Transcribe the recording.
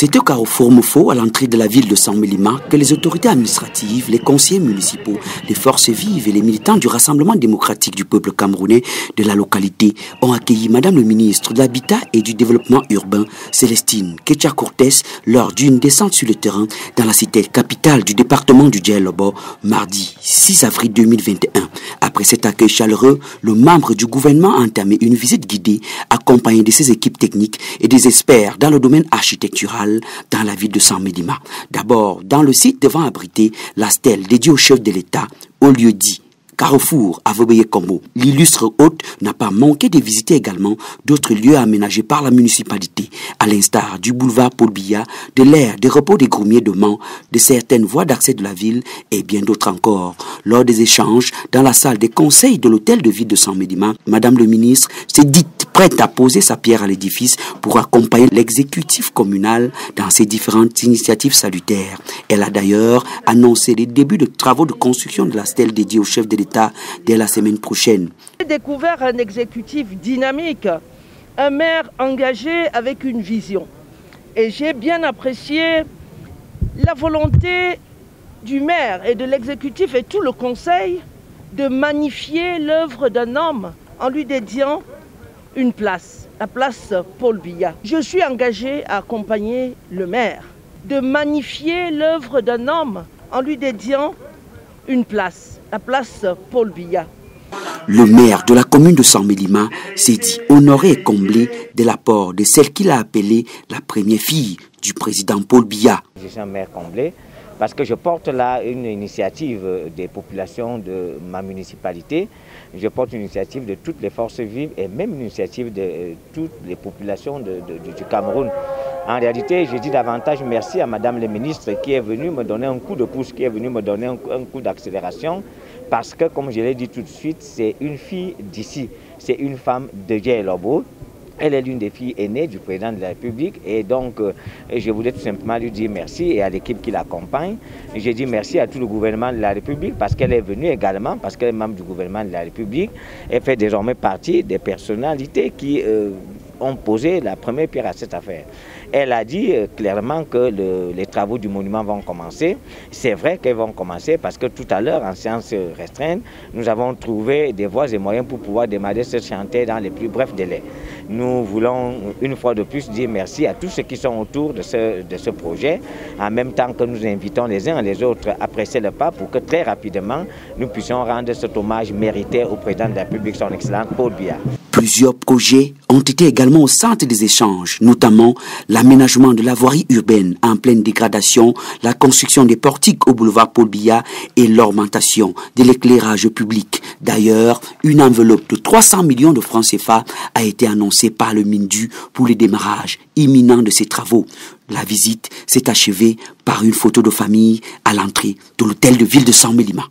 C'est au carrefour Mofo, à l'entrée de la ville de Saint-Mélima, que les autorités administratives, les conseillers municipaux, les forces vives et les militants du Rassemblement démocratique du peuple camerounais de la localité ont accueilli Madame le ministre de l'Habitat et du Développement urbain, Célestine Ketcha-Cortès, lors d'une descente sur le terrain dans la cité capitale du département du Djellabo, mardi 6 avril 2021. Après cet accueil chaleureux, le membre du gouvernement a entamé une visite guidée accompagné de ses équipes techniques et des experts dans le domaine architectural dans la ville de Saint-Mélima. D'abord, dans le site devant abriter la stèle dédiée au chef de l'État, au lieu dit Carrefour Avobeye Kombo. L'illustre hôte n'a pas manqué de visiter également d'autres lieux aménagés par la municipalité, à l'instar du boulevard Paul Biya, de l'aire de repos des Groumiers de Mans, de certaines voies d'accès de la ville et bien d'autres encore. Lors des échanges dans la salle des conseils de l'hôtel de ville de Saint-Mélima, Madame le ministre s'est dite prête à poser sa pierre à l'édifice pour accompagner l'exécutif communal dans ses différentes initiatives salutaires. Elle a d'ailleurs annoncé les débuts de travaux de construction de la stèle dédiée au chef de l'État dès la semaine prochaine. J'ai découvert un exécutif dynamique, un maire engagé avec une vision. Et j'ai bien apprécié la volonté du maire et de l'exécutif et tout le conseil de magnifier l'œuvre d'un homme en lui dédiant une place, la place Paul Biya. Je suis engagé à accompagner le maire, de magnifier l'œuvre d'un homme en lui dédiant une place, la place Paul Biya. Le maire de la commune de Saint-Mélima s'est dit honoré et comblé de l'apport de celle qu'il a appelée la première fille du président Paul Biya. Je suis un maire comblé parce que je porte là une initiative des populations de ma municipalité. Je porte une initiative de toutes les forces vives et même une initiative de toutes les populations du Cameroun. En réalité, je dis davantage merci à Madame la ministre qui est venue me donner un coup de pouce, qui est venue me donner un coup d'accélération. Parce que, comme je l'ai dit tout de suite, c'est une fille d'ici, c'est une femme de Djellabo. Elle est l'une des filles aînées du président de la République et donc je voulais tout simplement lui dire merci et à l'équipe qui l'accompagne. Je dis merci à tout le gouvernement de la République parce qu'elle est venue également, parce qu'elle est membre du gouvernement de la République et fait désormais partie des personnalités qui ont posé la première pierre à cette affaire. Elle a dit clairement que les travaux du monument vont commencer. C'est vrai qu'ils vont commencer parce que tout à l'heure, en séance restreinte, nous avons trouvé des voies et moyens pour pouvoir démarrer ce chantier dans les plus brefs délais. Nous voulons une fois de plus dire merci à tous ceux qui sont autour de ce projet, en même temps que nous invitons les uns et les autres à presser le pas pour que très rapidement nous puissions rendre cet hommage mérité au président de la République, son Excellence Paul Biya. Plusieurs projets ont été également au centre des échanges, notamment l'aménagement de la voirie urbaine en pleine dégradation, la construction des portiques au boulevard Paul Biya et l'augmentation de l'éclairage public. D'ailleurs, une enveloppe de 300 millions de francs CFA a été annoncée par le MINDU pour le démarrage imminent de ces travaux. La visite s'est achevée par une photo de famille à l'entrée de l'hôtel de ville de Saint-Mélima.